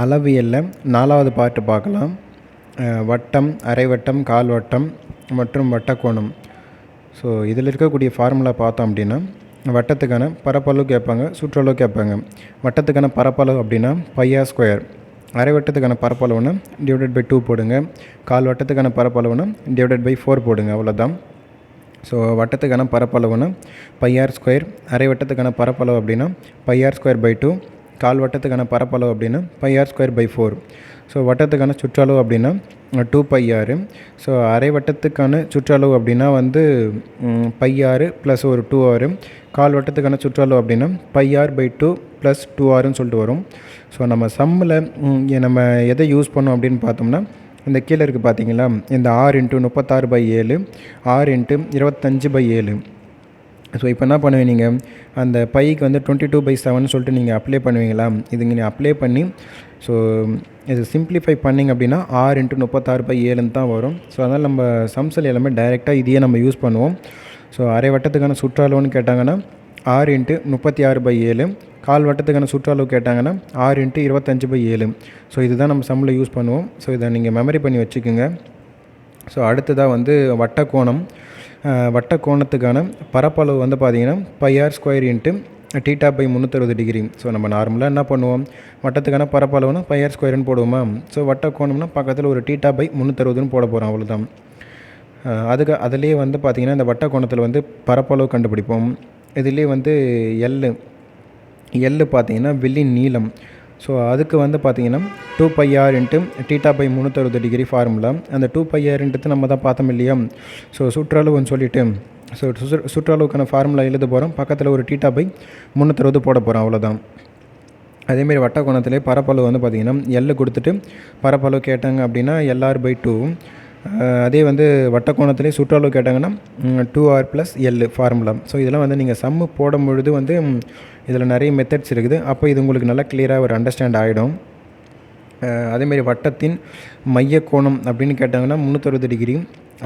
அளவியல்ல 4வது பார்ட்டு பார்க்கலாம். வட்டம், அரைவட்டம், கால்வட்டம் மற்றும் வட்டக்கோணம். ஸோ இதில் இருக்கக்கூடிய ஃபார்முலா பார்த்தோம் அப்படின்னா, வட்டத்துக்கான பரப்பளவு கேட்பாங்க, சுற்றளவு கேட்பாங்க. வட்டத்துக்கான பரப்பளவு அப்படின்னா πr². அரைவட்டத்துக்கான பரப்பளவுனா /2 போடுங்க. கால் வட்டத்துக்கான பரப்பளவுனா /4 போடுங்க, அவ்வளோதான். ஸோ வட்டத்துக்கான பரப்பளவுனா πr², அரைவட்டத்துக்கான பரப்பளவு அப்படின்னா πr²/2, கால் வட்டத்துக்கான பரப்பளவு அப்படின்னா πr²/4. ஸோ வட்டத்துக்கான சுற்றளவு அப்படின்னா 2πr. ஸோ அரைவட்டத்துக்கான சுற்றளவு அப்படின்னா வந்து πr ப்ளஸ் ஒரு 2r. கால் வட்டத்துக்கான சுற்றளவு அப்படின்னா πr/2 ப்ளஸ் 2rன்னு சொல்லிட்டு வரும். ஸோ நம்ம சம்மில் நம்ம எதை யூஸ் பண்ணோம் அப்படின்னு பார்த்தோம்னா, இந்த கீழே இருக்குது பார்த்தீங்களா, இந்த 6 × 36/7, 6 × 25/7. ஸோ இப்போ என்ன பண்ணுவீங்க, நீங்கள் அந்த பைக்கு வந்து 22/7 சொல்லிட்டு நீங்கள் அப்ளை பண்ணுவீங்களா? இதுங்க நீங்கள் அப்ளை பண்ணி ஸோ இது சிம்பிளிஃபை பண்ணிங்க அப்படின்னா 6 × 36/7 தான் வரும். ஸோ அதனால் நம்ம சம்ஸில் எல்லாமே டைரெக்டாக இதையே நம்ம யூஸ் பண்ணுவோம். ஸோ அரை வட்டத்துக்கான சுற்றளவுன்னு கேட்டாங்கன்னா 6 × 36/7, கால் வட்டத்துக்கான சுற்றளவு கேட்டாங்கன்னா 6 × 25/7. ஸோ இதுதான் நம்ம சம்மில் யூஸ் பண்ணுவோம். ஸோ இதை நீங்கள் மெமரி பண்ணி வச்சுக்கோங்க. ஸோ அடுத்ததாக வந்து வட்டக்கோணம். வட்டக்கோணத்துக்கான பரப்பளவு வந்து பார்த்திங்கன்னா πr² × θ/360°. ஸோ நம்ம நார்மலாக என்ன பண்ணுவோம், வட்டத்துக்கான பரப்பளவுனா πr²ன்னு போடுவோமா. ஸோ வட்டக்கோணம்னா பக்கத்தில் ஒரு θ/360ன்னு போட போகிறோம், அவ்வளோதான். அதுலேயே வந்து பார்த்திங்கன்னா இந்த வட்டக்கோணத்தில் வந்து பரப்பளவு கண்டுபிடிப்போம். இதுலேயே வந்து எல் பார்த்திங்கன்னா வில்லின் நீளம். ஸோ அதுக்கு வந்து பார்த்திங்கன்னா 2πr × θ/360° ஃபார்முலா. அந்த 2πr நம்ம தான் பார்த்தோம் இல்லையா. ஸோ சுற்றளவுன்னு சொல்லிவிட்டு ஸோ சுற்றளவுக்கான ஃபார்முலா எழுத போகிறோம். பக்கத்தில் ஒரு θ/360 போட போகிறோம், அவ்வளோதான். அதேமாரி வட்டக்கோணத்திலே பரப்பளவு வந்து பார்த்திங்கன்னா எல் கொடுத்துட்டு பரப்பளவு கேட்டாங்க அப்படின்னா LR/2. அதே வந்து வட்டக்கோணத்திலே சுற்றளவு கேட்டாங்கன்னா 2r + l ஃபார்முலா. ஸோ இதெல்லாம் வந்து நீங்கள் சம்மு போடும் பொழுது வந்து இதில் நிறைய மெத்தட்ஸ் இருக்குது. அப்போ இது உங்களுக்கு நல்லா கிளியராக ஒரு அண்டர்ஸ்டாண்ட் ஆகிடும். அதேமாரி வட்டத்தின் மைய கோணம் அப்படின்னு கேட்டாங்கன்னா 360°.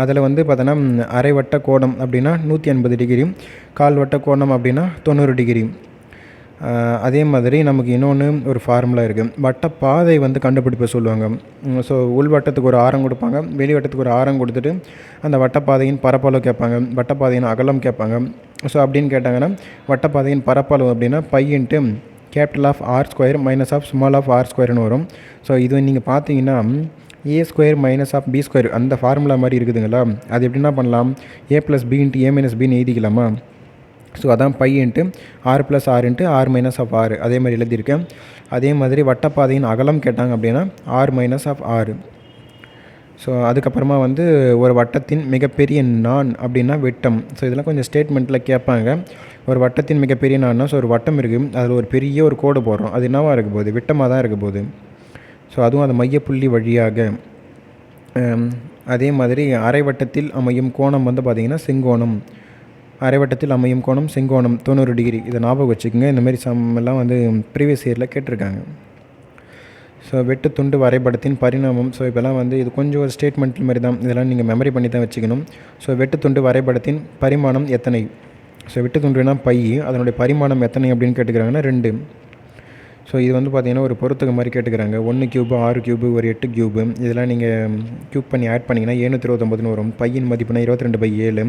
அதில் வந்து பார்த்தோன்னா அரை வட்ட கோணம் அப்படின்னா 180°, கால் வட்ட கோணம் அப்படின்னா 90°. அதே மாதிரி நமக்கு இன்னொன்று ஒரு ஃபார்முலா இருக்குது. வட்டப்பாதை வந்து கண்டுபிடிப்ப சொல்லுவாங்க. ஸோ உள் வட்டத்துக்கு ஒரு ஆரம் கொடுப்பாங்க, வெளி வட்டத்துக்கு ஒரு ஆரம் கொடுத்துட்டு அந்த வட்டப்பாதையின் பரப்பளவு கேட்பாங்க, வட்டப்பாதையின் அகலம் கேட்பாங்க. ஸோ அப்படின்னு கேட்டாங்கன்னா வட்டப்பாதையின் பரப்பளவு அப்படின்னா π × R² - R²ன்னு வரும். ஸோ இது நீங்கள் பார்த்தீங்கன்னா A² - B² அந்த ஃபார்முலா மாதிரி இருக்குதுங்களா. அது எப்படின்னா பண்ணலாம், A + B × A - Bன்னு எழுதிக்கலாமா. ஸோ அதான் π × R + R × R - R. அதே மாதிரி எழுதியிருக்கேன். அதே மாதிரி வட்டப்பாதையின் அகலம் கேட்டாங்க அப்படின்னா R - R. ஸோ அதுக்கப்புறமா வந்து ஒரு வட்டத்தின் மிகப்பெரிய நான் அப்படின்னா விட்டம். ஸோ இதெல்லாம் கொஞ்சம் ஸ்டேட்மெண்ட்டில் கேட்பாங்க. ஒரு வட்டத்தின் மிகப்பெரிய நான்னா, ஸோ ஒரு வட்டம் இருக்குது, அதில் ஒரு பெரிய ஒரு கோடு போடுறோம், அது என்னவாக இருக்க போகுது, விட்டமாக தான் இருக்க போகுது. ஸோ அதுவும் அந்த மையப்புள்ளி வழியாக. அதே மாதிரி அரைவட்டத்தில் அமையும் கோணம் வந்து பார்த்திங்கன்னா செங்கோணம். அரைவட்டத்தில் அமையும் கோணம் செங்கோணம் 90°. இதை ஞாபகம் வச்சுக்கோங்க. இந்தமாரி சம்மெல்லாம் வந்து ப்ரீவியஸ் இயரில் கேட்டிருக்காங்க. ஸோ வெட்டு துண்டு வரைபடத்தின் பரிணாமம். ஸோ இப்போலாம் வந்து இது கொஞ்சம் ஒரு ஸ்டேட்மெண்ட் மாதிரி தான், இதெல்லாம் நீங்கள் மெமரி பண்ணி தான் வச்சுக்கணும். ஸோ வெட்டு துண்டு வரைபடத்தின் பரிமாணம் எத்தனை. ஸோ வெட்டு துண்டுனா π, அதனுடைய பரிமாணம் எத்தனை அப்படின்னு கேட்டுக்கிறாங்கன்னா 2. ஸோ இது வந்து பார்த்திங்கன்னா ஒரு பொறுத்துக்க மாதிரி கேட்டுக்கிறாங்க. 1³ 6³ ஒரு 8³ இதெல்லாம் நீங்கள் க்யூப் பண்ணி ஆட் பண்ணிங்கன்னா 729ன்னு வரும். பையின் மதிப்புனா 22/7.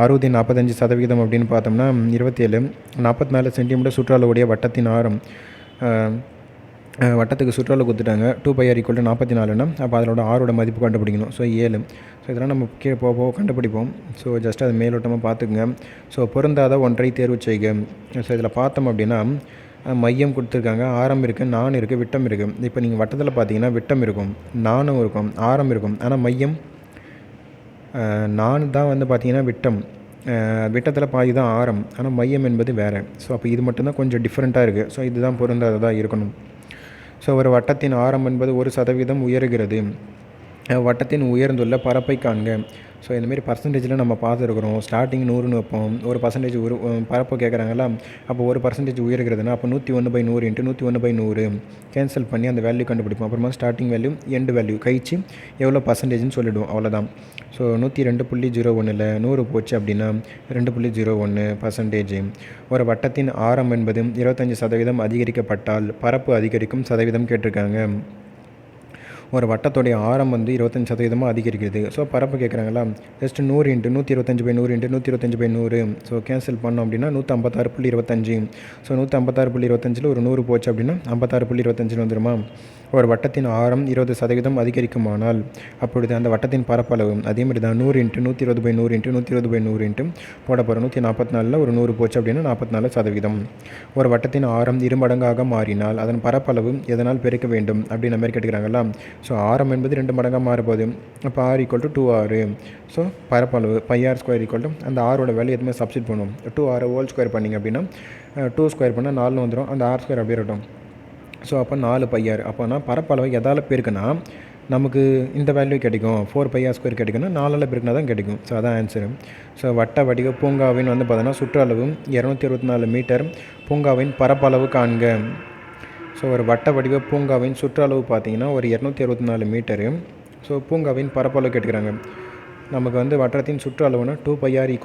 60 45% அப்படின்னு பார்த்தோம்னா 27. 44 சென்டிமீட்டர் சுற்றளவுடைய வட்டத்தின் ஆரம். வட்டத்துக்கு சுற்றளவு கொடுத்துட்டாங்க. 2πr = 44ன்னா அப்போ அதோட ஆரோட மதிப்பு கண்டுபிடிக்கணும். ஸோ 7. ஸோ இதெல்லாம் நம்ம கீழே போக கண்டுபிடிப்போம். ஸோ ஜஸ்ட் அது மேலோட்டமாக பார்த்துக்குங்க. ஸோ பொருந்தாத ஒன்றை தேர்வு செய்க. ஸோ இதில் பார்த்தோம் அப்படின்னா மையம் கொடுத்துருக்காங்க, ஆரம் இருக்குது, நான் இருக்குது, விட்டம் இருக்குது. இப்போ நீங்கள் வட்டத்தில் பார்த்தீங்கன்னா விட்டம் இருக்கும், நானும் இருக்கும், ஆரம் இருக்கும். ஆனால் மையம் நான் தான் வந்து பார்த்திங்கன்னா விட்டம், விட்டத்தில் பாதி தான் ஆரம், ஆனால் மையம் என்பது வேறு. ஸோ அப்போ இது மட்டும்தான் கொஞ்சம் டிஃப்ரெண்ட்டாக இருக்குது. ஸோ இதுதான் பொருந்தாததாக இருக்கணும். ஸோ ஒரு வட்டத்தின் ஆரம் என்பது 1% உயருகிறது. வட்டத்தின் உயர்ந்துள்ள பரப்பை காண்க. ஸோ இந்தமாரி பர்சன்டேஜில் நம்ம பார்த்துருக்குறோம். ஸ்டார்டிங் 100ன்னு வைப்போம். ஒரு பர்சன்டேஜ் பரப்பு கேட்குறாங்களா, அப்போ ஒரு பர்சன்டேஜ் உயர்கிறதுனா அப்போ 101/100 இன்ட்டு 101/100 கேன்சல் பண்ணி அந்த வேல்யூ கண்டுபிடிப்போம். அப்புறமா ஸ்டார்டிங் வேல்யூ எண்டு வேல்யூ கழிச்சு எவ்வளோ பர்சன்டேஜ்னு சொல்லிவிடுவோம். அவ்வளோதான். ஸோ 102.01ல் 100 போச்சு அப்படின்னா 2.01%. ஒரு வட்டத்தின் ஆரம் என்பது 25% அதிகரிக்கப்பட்டால் பரப்பு அதிகரிக்கும் சதவீதம் கேட்டிருக்காங்க. ஒரு வட்டத்துடைய ஆரம் வந்து 25% அதிகரிக்கிறது. ஸோ பரப்பு கேட்குறாங்களா, just 100 into 125/100 into 125/100 so cancel பண்ணோம் அப்படின்னா 156.25. ஸோ 156.25ல் ஒரு 100 போச்சு அப்படின்னா 56.25 வந்துடுமா. ஒரு வட்டத்தின் ஆரம் 20% அதிகரிக்குமானால் அப்பொழுது அந்த வட்டத்தின் பரப்பளவு அதேமாதிரி தான் 100 இன்ட்டு 120/100 இன்ட்டு 120/100 இன்ட்டு போட போகிறோம். 144ல் ஒரு 100 போச்சு அப்படின்னா 44%. ஒரு வட்டத்தின் ஆரம் இருமடங்காக மாறினால் அதன் பரப்பளவு எதனால் பெருக்க வேண்டும் அப்படின்ற மாதிரி கேட்டுக்கிறாங்களா. ஸோ ஆரம் என்பது 2 மடங்காக மாறப்போகுது. அப்போ r = 2r. ஸோ பரப்பளவு πr² அந்த ஆரோட வேல்யூ எதுவுமே சப்ஸ்டிட் பண்ணுவோம். 2r ஹோல் ஸ்கொயர் பண்ணிங்க அப்படின்னா 2 ஸ்கொயர் பண்ணால் 4 வந்துடும். அந்த r ஸ்கொயர் அப்படியே இருக்கட்டும். ஸோ அப்போ 4πr. அப்போனா பரப்பளவை எதால் பெருக்குன்னா நமக்கு இந்த வேல்யூ கிடைக்கும். 4πr² கிடைக்குன்னா 4ஆல் பெருக்கினா தான் கிடைக்கும். ஸோ அதான் ஆன்சரு. ஸோ வட்ட வடிவ பூங்காவின் வந்து பார்த்தோன்னா சுற்றளவு 264 மீட்டர். பூங்காவின் பரப்பளவு காண்க. ஸோ ஒரு வட்ட வடிவ பூங்காவின் சுற்றளவு பார்த்திங்கன்னா ஒரு 264 மீட்டரு. ஸோ பூங்காவின் பரப்பளவு கேட்டுக்கிறாங்க. நமக்கு வந்து வட்டத்தின் சுற்றளவுனா 2πr =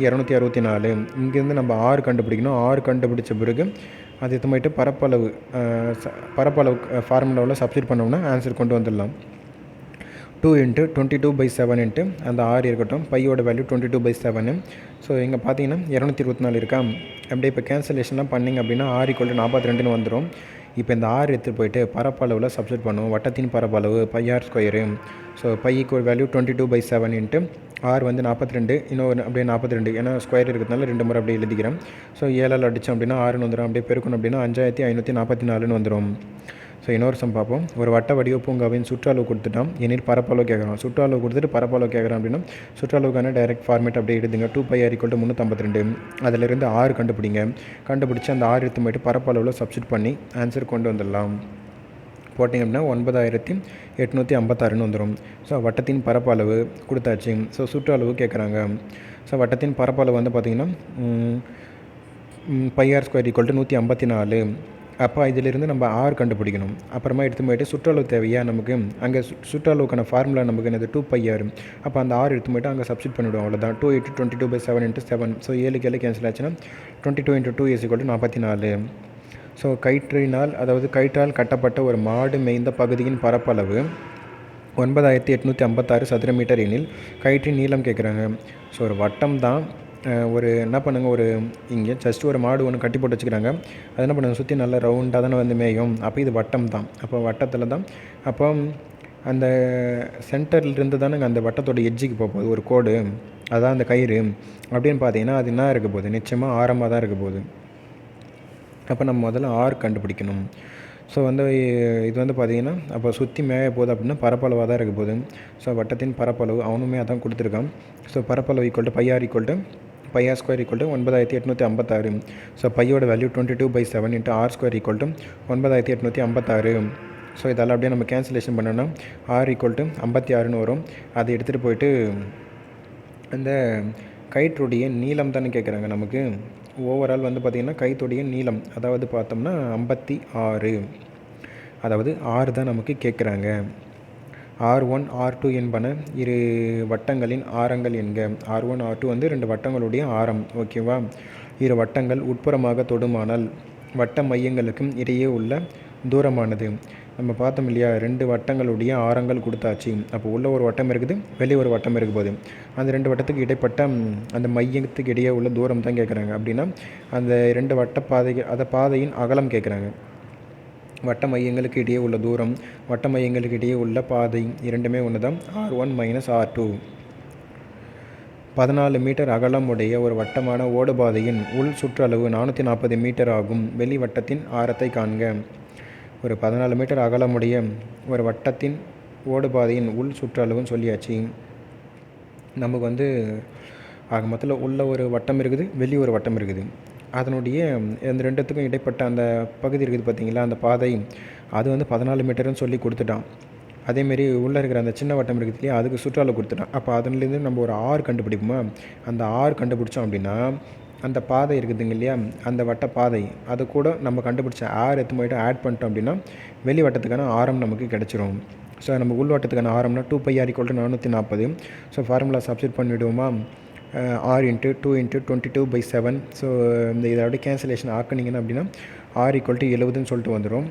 264. இங்கேருந்து நம்ம r கண்டுபிடிக்கணும். r கண்டுபிடிச்ச பிறகு அது எத்தமாயிட்டு பரப்பளவு ஃபார்முலாவில் சப்ஸ்டிட் பண்ணோம்னா ஆன்சர் கொண்டு வந்துடலாம். 2 இன்ட்டு 22/7 இன்ட்டு அந்த r இருக்கட்டும். பையோட வேல்யூ 22/7. ஸோ இங்கே பார்த்தீங்கன்னா 224 இருக்கா. அப்படியே இப்போ கேன்சலேஷன்லாம் பண்ணிங்க அப்படின்னா r = 42ன்னு வந்துடும். இப்போ இந்த r எடுத்துகிட்டு போயிட்டு பரப்பளவில் சப்ஸ்டிட் பண்ணுவோம். வட்டத்தின் பரப்பளவு πr². So bike value 22/7 into r வந்து 42, இன்னொரு அப்படியே 42, ஏன்னா ஸ்கொயர் இருக்கிறதுனால 2 முறை அப்படியே எழுதிக்கிறேன். ஸோ 7ஆல் அடித்தோம் அப்படின்னா 6ன்னு வந்துடும். அப்படியே பெருக்கணும் அப்படின்னா 5544ன்னு வந்துடும். ஸோ இன்னொரு சம் பார்ப்போம். ஒரு வட்ட வடிவ பூங்காவின் சுற்றளவு கொடுத்துட்டான், எனில் பரப்பளவு கேட்குறோம். சுற்றளவு கொடுத்துட்டு பரப்பளவு கேட்குறோம் அப்படின்னா சுற்றளவுக்கான டைரக்ட் ஃபார்மேட் அப்படியே எடுத்துங்க. 2πr = 352. அதிலிருந்து r கண்டுபிடிங்க. கண்டுபிடிச்சி அந்த r எடுத்து போய்ட்டு பரப்பளவில் சப்ஸ்டிட் பண்ணி ஆன்சர் கொண்டு வந்துடலாம். போட்டிங்க அப்படின்னா 9856ன்னு வந்துடும். ஸோ வட்டத்தின் பரப்பளவு கொடுத்தாச்சு. ஸோ சுற்றளவு கேட்குறாங்க. ஸோ வட்டத்தின் பரப்பளவு வந்து பார்த்திங்கன்னா πr² = 154. அப்போ இதிலிருந்து நம்ம r கண்டுபிடிக்கணும். அப்புறமா எடுத்து போய்ட்டு சுற்றளவு தேவையா நமக்கு, அங்கே சுற்றளவுக்கான ஃபார்முலா நமக்கு என்னது 2πr. அப்போ அந்த r எடுத்து போய்ட்டு அங்கே சப்ஸ்டிட் பண்ணிவிடுவோம். அவ்வளோதான். 2 × 22/7 × 7. ஸோ 7 கேன்சல் ஆச்சுன்னா 22 × 2 = 44. ஸோ கயிற்றினால், அதாவது கயிற்றால் கட்டப்பட்ட ஒரு மாடு மேய்ந்த பகுதியின் பரப்பளவு 9856 சதுர மீட்டர் எனில் கயிற்றின் நீளம் கேட்குறாங்க. ஸோ ஒரு வட்டம் தான். ஒரு என்ன பண்ணுங்கள், ஒரு இங்கே ஜஸ்ட் ஒரு மாடு ஒன்று கட்டி போட்டு வச்சுக்கிறாங்க. அது என்ன பண்ணுங்க, சுற்றி நல்லா ரவுண்டாக தானே வந்து மேயும். அப்போ இது வட்டம் தான். அப்போ வட்டத்தில் தான் அப்போ அந்த சென்டர்லேருந்து தானே அந்த வட்டத்தோட எட்ஜுக்கு போகுது ஒரு கோடு, அதான் அந்த கயிறு. அப்படின்னு பார்த்தீங்கன்னா அது என்ன இருக்க போகுது, நிச்சயமாக ஆரமாக தான் இருக்க போகுது. அப்போ நம்ம முதல்ல r கண்டுபிடிக்கணும். ஸோ வந்து இது வந்து பார்த்திங்கன்னா அப்போ சுற்றி மேய போகுது அப்படின்னா பரப்பளவாக தான் இருக்க போகுது. ஸோ வட்டத்தின் பரப்பளவு அவனுமே அதான் கொடுத்துருக்கான். ஸோ பரப்பளவு = πr = πr² = 9856. ஸோ பையோட வேல்யூ 22/7 இன்ட்டு r² = 9856. ஸோ இதெல்லாம் அப்படியே நம்ம கேன்சலேஷன் பண்ணோன்னா r = 56ன்னு வரும். அதை எடுத்துகிட்டு போயிட்டு அந்த கயிற்றுடைய நீளம் தானே கேட்குறாங்க நமக்கு. ஓவரால் வந்து பார்த்திங்கன்னா கயிற்றுடைய நீளம் அதாவது பார்த்தோம்னா 56, அதாவது 6 தான் நமக்கு கேட்குறாங்க. r1 r2 என்பன இரு வட்டங்களின் ஆரங்கள் என்க. r1 r2 வந்து 2 வட்டங்களுடைய ஆரம். ஓகேவா. இரு வட்டங்கள் உட்புறமாக தொடுமானால் வட்ட மையங்களுக்கும் இடையே உள்ள தூரமானது. நம்ம பார்த்தோம் இல்லையா, 2 வட்டங்களுடைய ஆரங்கள் கொடுத்தாச்சு. அப்போ உள்ள ஒரு வட்டம் இருக்குது, வெளியே ஒரு வட்டம் இருக்க போகுது. அந்த 2 வட்டத்துக்கு இடைப்பட்ட அந்த மையத்துக்கு இடையே உள்ள தூரம் தான் கேட்குறாங்க. அப்படின்னா அந்த 2 வட்ட பாதையின் அகலம் கேட்குறாங்க. வட்ட மையங்களுக்கு இடையே உள்ள தூரம், வட்ட மையங்களுக்கு இடையே உள்ள பாதை இரண்டுமே ஒன்று தான். r1 - r2. 14 மீட்டர் அகலமுடைய ஒரு வட்டமான ஓடுபாதையின் உள் சுற்றளவு 440 மீட்டர் ஆகும். வெளி வட்டத்தின் ஆரத்தை காண்க. ஒரு 14 மீட்டர் அகலமுடைய ஒரு வட்டத்தின் ஓடுபாதையின் உள் சுற்றளவுன்னு சொல்லியாச்சு. நமக்கு வந்து ஆக மொத்தத்தில் உள்ள ஒரு வட்டம் இருக்குது, வெளியே ஒரு வட்டம் இருக்குது. அதனுடைய இந்த ரெண்டுத்துக்கும் இடைப்பட்ட அந்த பகுதி இருக்குது பார்த்திங்களா, அந்த பாதை, அது வந்து 14 மீட்டர்னு சொல்லி கொடுத்துட்டான். அதேமாரி உள்ளே இருக்கிற அந்த சின்ன வட்டம் இருக்குது இல்லையா, அதுக்கு சுற்றளவு கொடுத்துட்டான். அப்போ அதுலேருந்து நம்ம ஒரு ஆர் கண்டுபிடிப்போமா, அந்த ஆர் கண்டுபிடிச்சோம் அப்படின்னா அந்த பாதை இருக்குதுங்க இல்லையா, அந்த வட்ட பாதை அது கூட நம்ம கண்டுபிடிச்ச ஆர் எடுத்து போய்ட்டு ஆட் பண்ணிட்டோம் அப்படின்னா வெளி வட்டத்துக்கான ஆரம் நமக்கு கிடச்சிரும். ஸோ நம்ம உள் வட்டத்துக்கான ஆரம்னா 2πr = 440. ஸோ ஃபார்முலா சப்ஸ்டிட் பண்ணிவிடுவோமா, ஆர் இன்ட்டு 2 × 22/7. ஸோ இந்த இதை அப்படியே கேன்சலேஷன் ஆக்குனீங்கன்னா அப்படின்னா ஆர் = 70ன்னு சொல்லிட்டு வந்துடும்.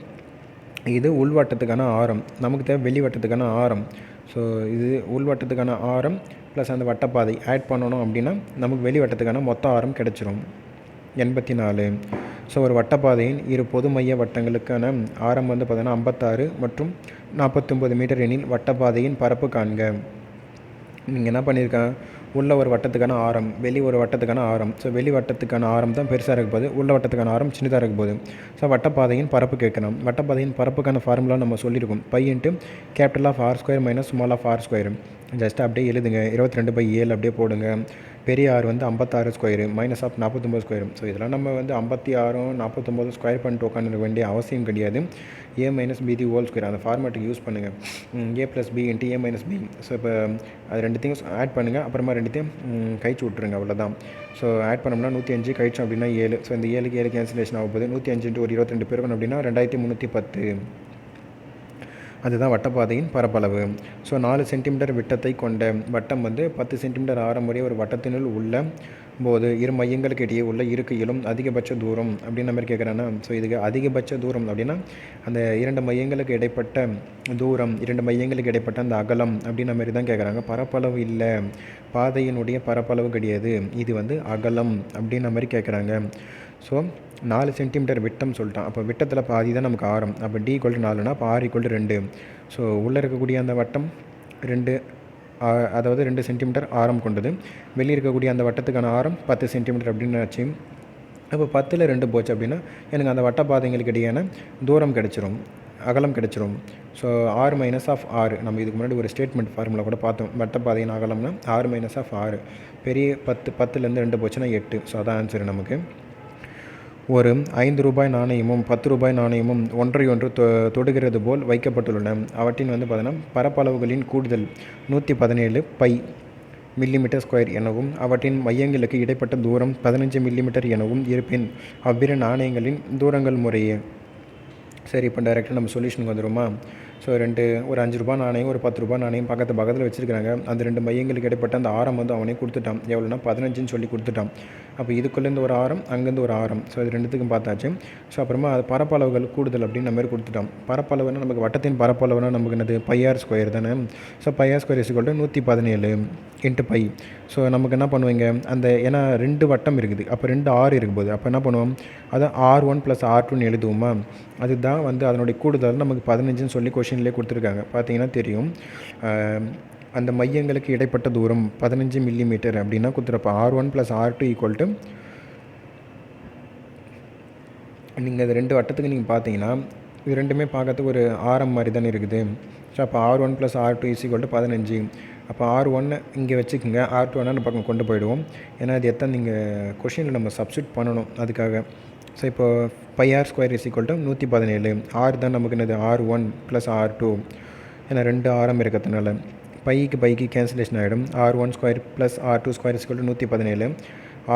இது உள்வட்டத்துக்கான ஆரம். நமக்கு தேவை வெளி வட்டத்துக்கான ஆரம். ஸோ இது உள்வட்டத்துக்கான ஆரம் ப்ளஸ் அந்த வட்டப்பாதை ஆட் பண்ணணும் அப்படின்னா நமக்கு வெளி வட்டத்துக்கான மொத்த ஆரம் கிடச்சிரும் 84. ஸோ ஒரு வட்டப்பாதையின் இரு பொது மைய வட்டங்களுக்கான ஆரம் வந்து பார்த்தீங்கன்னா 56 மற்றும் 49 மீட்டர் எனில் வட்டப்பாதையின் பரப்பு காண்க. நீங்கள் என்ன பண்ணியிருக்கேன், உள்ள ஒரு வட்டத்துக்கான ஆரம், வெளி ஒரு வட்டத்துக்கான ஆரம். ஸோ வெளி வட்டத்துக்கான ஆரம் தான் பெருசாக இருக்க போகுது, உள்ள வட்டத்துக்கான ஆரம் சின்னதாக இருக்க போகுது. ஸோ வட்டப்பாதையின் பரப்பு கேட்கணும். வட்டப்பாதையின் பரப்புக்கான ஃபார்முலா நம்ம சொல்லியிருக்கோம், π × R² - r². ஜஸ்ட் அப்படியே எழுதுங்க, 22/7 அப்படியே போடுங்க. பெரிய ஆர் வந்து 56² -49². ஸோ இதெல்லாம் நம்ம வந்து 56 49 ஸ்கொயர் பண்ணிட்டு உட்காந்துருக்க வேண்டிய அவசியம் கிடையாது. a - b² அந்த ஃபார்மேட்டுக்கு யூஸ் பண்ணுங்கள். a + b × a - b. So இப்போ அது ரெண்டுத்தையும் ஆட் பண்ணுங்கள், அப்புறமா ரெண்டுத்தையும் கழிச்சு விட்ருங்க, அவ்வளோதான். ஸோ ஆட் பண்ணோம்னா 105 கழிச்சோம் அப்படின்னா 7. ஸோ இந்த 7க்கு 7 கேன்சலேஷன் ஆக போகுது. 105 × 22 பெருக்கணும் அப்படின்னா 2310. அதுதான் வட்டப்பாதையின் பரப்பளவு. ஸோ 4 சென்டிமீட்டர் விட்டத்தை கொண்ட வட்டம் வந்து 10 சென்டிமீட்டர் ஆரம் வரை ஒரு வட்டத்தினுள் உள்ள போது இரு மையங்களுக்கு இடையே உள்ள இருக்கையிலும் அதிகபட்ச தூரம் அப்படின்ற மாதிரி கேட்குறாங்கன்னா, ஸோ இதுக்கு அதிகபட்ச தூரம் அப்படின்னா அந்த 2 மையங்களுக்கு இடைப்பட்ட தூரம், 2 மையங்களுக்கு இடைப்பட்ட அந்த அகலம் அப்படின்ற மாதிரி தான் கேட்குறாங்க. பரப்பளவு இல்லை, பாதையினுடைய பரப்பளவு கிடையாது, இது வந்து அகலம் அப்படின்ற மாதிரி கேட்குறாங்க. ஸோ 4 சென்டிமீட்டர் விட்டம் சொல்லிட்டான். அப்போ விட்டத்தில் பாதி தான் நமக்கு ஆரம். அப்போ d = 4னா அப்போ r = 2. ஸோ உள்ளே இருக்கக்கூடிய அந்த வட்டம் 2, அதாவது 2 சென்டிமீட்டர் ஆரம் கொண்டது. வெளியே இருக்கக்கூடிய அந்த வட்டத்துக்கான ஆரம் 10 சென்டிமீட்டர் அப்படின்னு ஆச்சு. அப்போ 10ல் 2 போச்சு அப்படின்னா எனக்கு அந்த வட்டப்பாதைங்களுக்கு இடையான தூரம் கிடச்சிரும், அகலம் கிடச்சிரும். So r - r. நம்ம இதுக்கு முன்னாடி ஒரு ஸ்டேட்மெண்ட் ஃபார்முலா கூட பார்த்தோம். வட்டப்பாதையின் அகலம்னா r - r. பெரிய 10லேருந்து 2 போச்சுன்னா 8. ஸோ அதான் ஆன்சர் நமக்கு. ஒரு 5 ரூபாய் நாணயமும் 10 ரூபாய் நாணயமும் ஒன்றையொன்று தொடுகிறது போல் வைக்கப்பட்டுள்ளன. அவற்றின் வந்து பார்த்தீங்கன்னா பரப்பளவுகளின் கூடுதல் 117 π mm² எனவும் அவற்றின் மையங்களுக்கு இடைப்பட்ட தூரம் 15 mm எனவும் இருப்பின் அவ்விரு நாணயங்களின் தூரங்கள் முறையே. சரி, இப்போ டைரெக்டாக நம்ம சொல்யூஷனுக்கு வந்துடுமா. ஸோ ஒரு 5 ரூபா நாணயம், ஒரு 10 ரூபா நாணயம் பக்கத்தில் வச்சுருக்காங்க. அந்த 2 மையங்களுக்கு இடைப்பட்ட அந்த ஆரம் வந்து அவனே கொடுத்துட்டான். எவ்வளோனா 15ன்னு சொல்லி கொடுத்துட்டான். அப்போ இதுக்குள்ளேருந்து ஒரு ஆரம், அங்கேருந்து ஒரு ஆரம். ஸோ இது ரெண்டுத்துக்கும் பார்த்தாச்சு. ஸோ அப்புறமா அது பரப்பளவுகள் கூடுதல் அப்படின்னு நம்ம கொடுத்துட்டோம். பரப்பளவுனா நமக்கு வட்டத்தின் பரப்பளவுனா நமக்கு என்னது πr² தானே. So πr² = 117 × π. ஸோ நமக்கு என்ன பண்ணுவீங்க, அந்த ஏன்னா 2 வட்டம் இருக்குது, அப்போ 2 ஆர் இருக்கும்போது அப்போ என்ன பண்ணுவோம், அதை r1 + r2ன்னு எழுதுவோமா. அதுதான் வந்து அதனுடைய கூடுதல் நமக்கு 15ன்னு சொல்லி கொஷின்லேயே கொடுத்துருக்காங்க. பார்த்தீங்கன்னா தெரியும், அந்த மையங்களுக்கு இடைப்பட்ட தூரம் 15 mm அப்படின்னா கொடுத்துருப்ப r1 + r2 நீங்கள் இந்த 2 வட்டத்துக்கு நீங்கள் பார்த்தீங்கன்னா இது ரெண்டுமே பார்க்கறதுக்கு ஒரு ஆரம் மாதிரி தானே இருக்குது. ஸோ அப்போ r1 + r2 = 15. அப்போ r1 இங்கே வச்சுக்கோங்க, r2 அந்த பக்கம் கொண்டு போயிடுவோம். ஏன்னா அது எத்தனை நீங்கள் கொஷினில் நம்ம சப்ஸ்டிட் பண்ணணும் அதுக்காக. ஸோ இப்போ πr² = 117. r தான் நமக்கு என்னது r1 + r2. ஏன்னா 2 ஆரம் இருக்கிறதுனால பைக்கு கேன்சலேஷன் ஆகிடும். r1² + r2² = 117.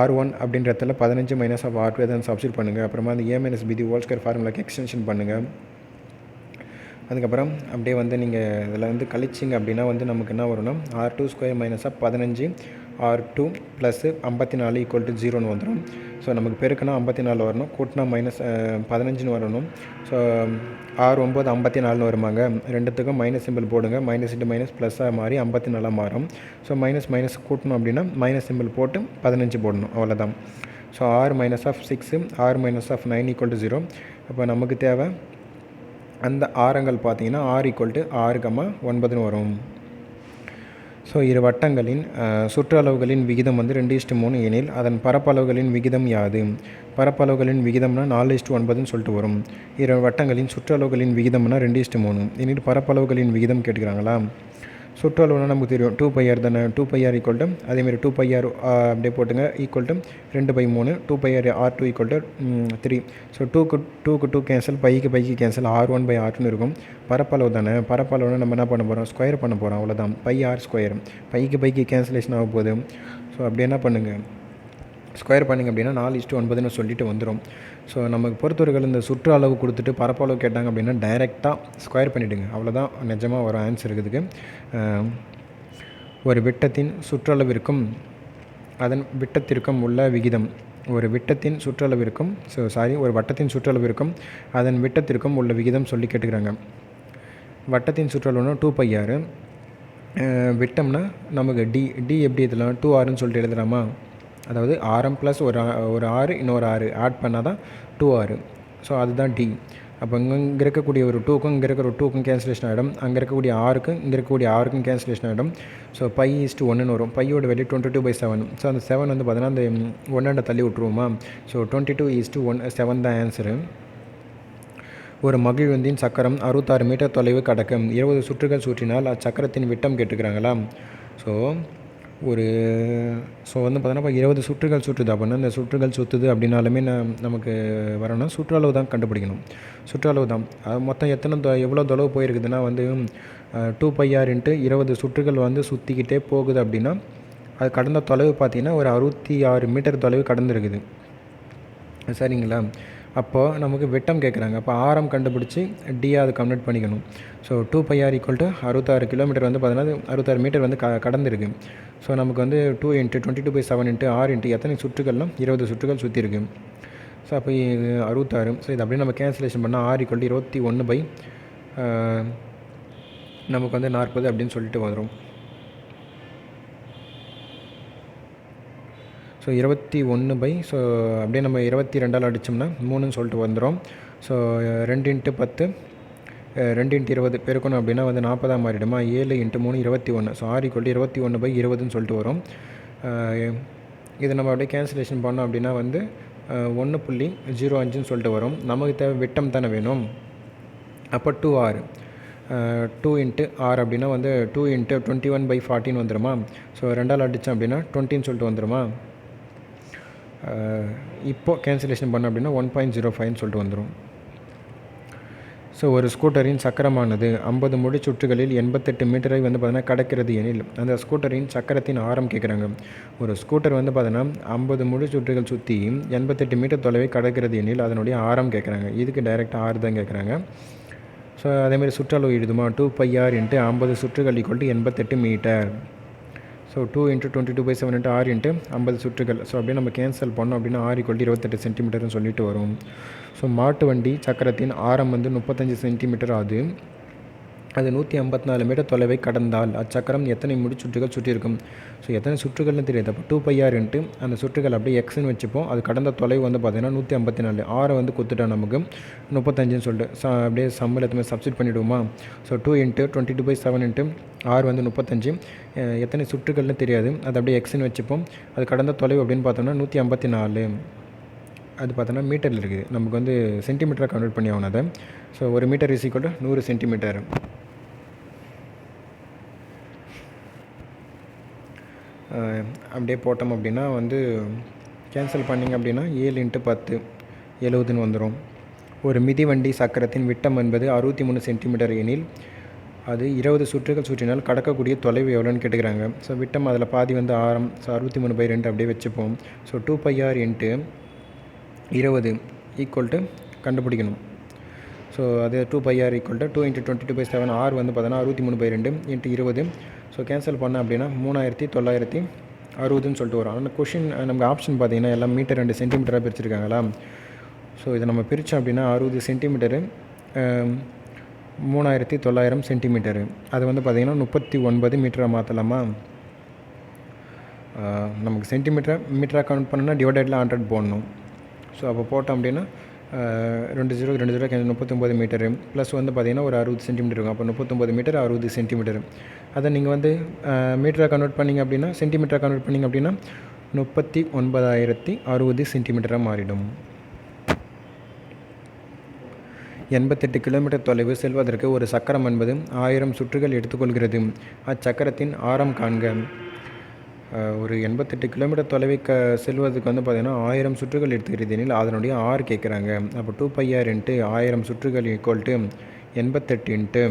r1 அப்படின்றதுல 15 - r2 எதாவது சப்ஸ்டிட் பண்ணுங்கள். அப்புறமா அந்த a - b² ஃபார்முலாக்கு எக்ஸ்டென்ஷன் பண்ணுங்கள். அதுக்கப்புறம் அப்படியே வந்து நீங்கள் இதில் வந்து கழிச்சிங்க அப்படின்னா வந்து நமக்கு என்ன வரும்னா r2² - 15 r2 + 54 = 0ன்னு வந்துடும். ஸோ நமக்கு பெருக்குனா 54 வரணும், கூட்டினா -15ன்னு வரணும். So r9 54ன்னு வருமாங்க. ரெண்டுத்துக்கும் மைனஸ் சிம்பிள் போடுங்க. -, +ஆக மாறி 54 மாறும். ஸோ மைனஸ் கூட்டணும் அப்படின்னா மைனஸ் சிம்பிள் போட்டு 15 போடணும், அவ்வளோதான். So r - 6 r - 9 = 0. அப்போ நமக்கு தேவை அந்த ஆரங்கள் பார்த்தீங்கன்னா r = 6,9ன்னு வரும். ஸோ இரு வட்டங்களின் சுற்றளவுகளின் விகிதம் வந்து 2:3 எனில் அதன் பரப்பளவுகளின் விகிதம் யாது. பரப்பளவுகளின் விகிதம்னா 4:9ன்னு சொல்லிட்டு வரும். இரு வட்டங்களின் சுற்றளவுகளின் விகிதம்னா 2:3 எனில் பரப்பளவுகளின் விகிதம் கேட்டுக்கிறாங்களா. சுற்றளவுனா நமக்கு தெரியும் 2πr தானே. 2πr ஈக்குவல் டு அதேமாதிரி 2πr அப்படியே போட்டுங்க equal to 2/3. 2πr R2 equal to 3. So டூக்கு கேன்சல், பைக்கு கேன்சல், R1/R2 இருக்கும். பரப்பளவு தானே. பரப்பளவுனா நம்ம என்ன பண்ண போகிறோம், ஸ்கொயர் பண்ண போகிறோம், அவ்வளோதான். πr². பைக்கு கேன்சலேஷன் ஆக போகுது. ஸோ அப்படி என்ன பண்ணுங்கள், ஸ்கொயர் பண்ணிங்க அப்படின்னா 4:9ன்னு சொல்லிட்டு வந்துடும். ஸோ நமக்கு பொறுத்தவரைகள் இந்த சுற்று அளவு கொடுத்துட்டு பரப்பளவு கேட்டாங்க அப்படின்னா டைரெக்டாக ஸ்கொயர் பண்ணிவிடுங்க, அவ்வளோதான் நிஜமாக ஒரு ஆன்சர் இருக்குதுக்கு. ஒரு விட்டத்தின் சுற்றளவிற்கும் அதன் விட்டத்திற்கும் உள்ள விகிதம். ஒரு வட்டத்தின் சுற்றளவிற்கும் அதன் விட்டத்திற்கும் உள்ள விகிதம் சொல்லி கேட்டுக்கிறாங்க. வட்டத்தின் சுற்றளவுனா 2πr. விட்டம்னா நமக்கு டி எப்படி எழுதலாம், 2rன்னு சொல்லிட்டு எழுதலாமா. அதாவது ஆரம் ப்ளஸ் ஒரு ஆறு இன்னொரு ஆறு ஆட் பண்ணால் தான் 2r. ஸோ அதுதான் டி. அப்போ இங்கே இருக்கக்கூடிய ஒரு 2க்கும் இங்கே இருக்கிற ஒரு 2க்கும் கேன்சலேஷன் ஆகிடும். அங்கே இருக்கக்கூடிய ஆறுக்கும் இங்கே இருக்கக்கூடிய ஆறுக்கும் கேன்சலேஷன் ஆகிடும். ஸோ π:1ன்னு வரும். பையோட வேல்யூ 22/7. ஸோ அந்த 7 வந்து பார்த்தீங்கன்னா அந்த 1 தள்ளி விட்ருவோமா. ஸோ 22:7 தான் ஆன்சரு. ஒரு மகிழ்வந்தின் சக்கரம் 66 மீட்டர் தொலைவு கடக்கும். 20 சுற்றுகள் சுற்றினால் அச்சக்கரத்தின் விட்டம் கேட்டுக்கிறாங்களா. ஸோ வந்து பார்த்தோன்னா இப்போ 20 சுற்றுகள் சுற்றுது அப்படின்னா இந்த சுற்றுகள் சுற்றுது அப்படின்னாலுமே நமக்கு வரணும்னா சுற்றளவு தான் கண்டுபிடிக்கணும். சுற்றளவு தான் அது மொத்தம் எவ்வளோ தொலைவு போயிருக்குதுன்னா வந்து 2πr × 20 சுற்றுகள் வந்து சுற்றிக்கிட்டே போகுது அப்படின்னா அது கடந்த தொலைவு பார்த்திங்கன்னா ஒரு 66 மீட்டர் தொலைவு கடந்துருக்குது. சரிங்களா. அப்போது நமக்கு விட்டம் கேட்குறாங்க. அப்போ ஆரம் கண்டுபிடிச்சி டியாக அது கன்வெர்ட் பண்ணிக்கணும். ஸோ 2πr = 66 கிலோமீட்டர் வந்து பார்த்தீங்கன்னா 66 மீட்டர் வந்து கடந்துருக்கு. ஸோ நமக்கு வந்து 2 × 22/7 × r × எத்தனை சுற்றுகள்லாம் 20 சுற்றுகள் சுற்றிருக்கு. ஸோ அப்போ 66. ஸோ இது அப்படியே நம்ம கேன்சலேஷன் பண்ணால் r = 21/, நமக்கு வந்து 40 அப்படின்னு சொல்லிட்டு வரும். ஸோ 21/, ஸோ அப்படியே நம்ம 22ஆல் அடித்தோம்னா 3ன்னு சொல்லிட்டு வந்துடும். ஸோ 2 × 10, 2 × 20 பெருக்கணும் அப்படின்னா வந்து 40 மாறிடுமா. 7 × 3 21. ஸோ r = 21/20ன்னு சொல்லிட்டு வரும். இதை நம்ம அப்படியே கேன்சலேஷன் பண்ணோம் அப்படின்னா வந்து 1.05ன்னு சொல்லிட்டு வரும். நமக்கு தேவை விட்டம் தானே வேணும். அப்போ 2r 2 × r அப்படின்னா வந்து 2 × 21/14 வந்துடுமா. ஸோ 2ஆல் அடித்தோம் அப்படின்னா 20ன்னு சொல்லிட்டு வந்துடுமா. இப்போது கேன்சலேஷன் பண்ணோம் அப்படின்னா 1.05ன்னு சொல்லிட்டு வந்துடும். ஸோ ஒரு ஸ்கூட்டரின் சக்கரமானது 50 முழு சுற்றுகளில் 88 மீட்டரை வந்து பார்த்தீங்கன்னா கடக்கிறது எனில் அந்த ஸ்கூட்டரின் சக்கரத்தின் ஆரம் கேட்குறாங்க. ஒரு ஸ்கூட்டர் வந்து பார்த்தீங்கன்னா 50 முழு சுற்றுகள் சுற்றி 88 மீட்டர் தொலைவை கடக்கிறது எனில் அதனுடைய ஆரம் கேட்குறாங்க. இதுக்கு டைரெக்டாக ஆறு தான் கேட்குறாங்க. ஸோ அதேமாதிரி சுற்றளவு எழுதுமா. 2πr × 50 சுற்றுகள் = 88 மீட்டர். ஸோ 2 × 22/7 × r × 50 சுற்றுகள். ஸோ அப்படியே நம்ம கேன்சல் பண்ணோம் அப்படின்னா r = 28 சென்டிமீட்டர்னு சொல்லிட்டு வரும். ஸோ மாட்டு வண்டி சக்கரத்தின் ஆரம் வந்து 35 சென்டிமீட்டர் ஆகுது. அது 154 மீட்டர் தொலைவை கடந்தால் அச்சக்கரம் எத்தனை சுற்றுகள் சுற்றியிருக்கும். ஸோ எத்தனை சுற்றுகள்னு தெரியாது. அப்போ 2πr × அந்த சுற்றுகள் அப்படியே எக்ஸ்ன்னு வச்சுப்போம். அது கடந்த தொலைவு வந்து பார்த்திங்கன்னா 154. ஆரை வந்து கொடுத்துட்டா நமக்கு 35ன்னு சொல்லிட்டு அப்படியே சம்மில் எத்தனை சப்ஸ்டிட் பண்ணிவிடுவோமா. ஸோ 2 × 22/7 × r வந்து 35. எத்தனை சுற்றுகள்னு தெரியாது. அது அப்படியே எக்ஸ்ன்னு வச்சுப்போம். அது கடந்த தொலைவு அப்படின்னு பார்த்தோம்னா 154. அது பார்த்தோன்னா மீட்டரில் இருக்குது. நமக்கு வந்து சென்டிமீட்டராக கன்வெர்ட் பண்ணி ஆகணும் அதை. So 1 metre = 100 centimetre. அப்படியே போட்டோம் அப்படின்னா வந்து கேன்சல் பண்ணிங்க அப்படின்னா 7 × 10 70ன்னு வந்துடும். ஒரு மிதிவண்டி சக்கரத்தின் விட்டம் என்பது 63 சென்டிமீட்டர் எனில் அது 20 சுற்றுகள் சுற்றினால் கடக்கக்கூடிய தொலைவு எவ்வளோன்னு கேட்டுக்கிறாங்க. ஸோ விட்டம் அதில் பாதி வந்து ஆரம். ஸோ 63/2 அப்படியே வச்சுப்போம். ஸோ 2πr × 20 = கண்டுபிடிக்கணும். ஸோ அது 2πr = 2 × 22/7 r வந்து பார்த்தோன்னா 63/2 × 20. ஸோ கேன்சல் பண்ண அப்படின்னா 3960ன்னு சொல்லிட்டு வரும். ஆனால் கொஷின் நமக்கு ஆப்ஷன் பார்த்திங்கன்னா எல்லாம் மீட்டர் 2 சென்டிமீட்டராக பிரிச்சுருக்காங்களா. ஸோ இதை நம்ம பிரித்தோம் அப்படின்னா 60 சென்டிமீட்டரு 3900 சென்டிமீட்டரு. அது வந்து பார்த்திங்கன்னா 39 மீட்டராக மாற்றலாமா. நமக்கு மீட்டராக கவுண்ட் பண்ணோன்னா டிவைடடில் 100 போடணும். ஸோ அப்போ போட்டோம் அப்படின்னா 2 0 39 மீட்டரு ப்ளஸ் வந்து பார்த்திங்கன்னா ஒரு 60 சென்டிமீட்டர் இருக்கும். அப்போ 39 மீட்டர் 60 சென்டிமீட்டர். அதை நீங்கள் வந்து மீட்டராக கன்வெர்ட் பண்ணிங்க அப்படின்னா சென்டிமீட்டராக கன்வெர்ட் பண்ணிங்க அப்படின்னா 39,060 சென்டிமீட்டராக மாறிடும். 88 கிலோமீட்டர் தொலைவு செல்வதற்கு ஒரு சக்கரம் என்பது 1000 சுற்றுகள் எடுத்துக்கொள்கிறது. அச்சக்கரத்தின் ஆரம் காண்க. ஒரு 88 கிலோமீட்டர் தொலைவை செல்வதற்கு வந்து பார்த்திங்கன்னா 1000 சுற்றுகள் எடுத்துக்கிறது எனில் அதனுடைய ஆர் கேட்குறாங்க. அப்போ 2πr இன்ட்டு 1000 சுற்றுகள் ஈக்குவல் டு 88 இன்ட்டு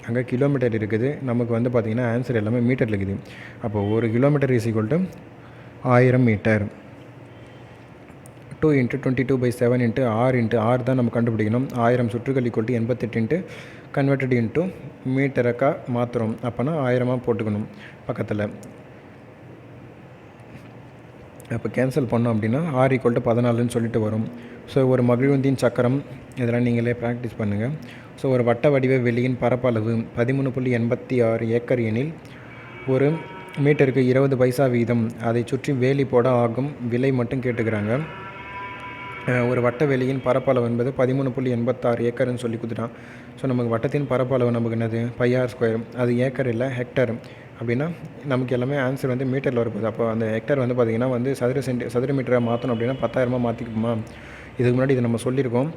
அங்கே கிலோமீட்டர் இருக்குது. நமக்கு வந்து பார்த்திங்கன்னா ஆன்சர் எல்லாமே மீட்டர் இருக்குது. அப்போ ஒரு கிலோமீட்டர் இஸ் ஈக்குவல் டு 1000 மீட்டர். 2 இன்ட்டு 22/7 இன்ட்டு ஆர் தான் நம்ம கண்டுபிடிக்கணும். 1000 சுற்றுகள் equal to 88 into converted into மீட்டருக்கா மாற்றுறோம். அப்போனா 1000 போட்டுக்கணும் பக்கத்தில். அப்போ கேன்சல் பண்ணோம் அப்படின்னா ஆர் ஈக்குவல் டு 14ன்னு சொல்லிட்டு வரும். ஸோ ஒரு மகிழுந்தின் சக்கரம் இதெல்லாம் நீங்களே ப்ராக்டிஸ் பண்ணுங்கள். ஸோ ஒரு வட்ட வடிவ வெளியின் பரப்பளவு 13.86 ஏக்கர் எனில் ஒரு மீட்டருக்கு 20 பைசா வீதம் அதை சுற்றி வேலி போட ஆகும் விலை மட்டும் கேட்டுக்கிறாங்க. ஒரு வட்ட வெளியின் பரப்பளவு என்பது 13.86 ஏக்கர்னு சொல்லி கொடுத்துட்டான். ஸோ நமக்கு வட்டத்தின் பரப்பளவு நமக்கு என்னது πr². அது ஏக்கர் இல்லை ஹெக்டர். அப்படின்னா நமக்கு எல்லாமே ஆன்சர் வந்து மீட்டரில் வரப்போகுது. அப்போ அந்த ஹெக்டர் வந்து பார்த்திங்கன்னா வந்து சதுர மீட்டராக மாற்றணும் அப்படின்னா 10,000 மாற்றிக்குமா. இதுக்கு முன்னாடி இதை நம்ம சொல்லியிருக்கோம்.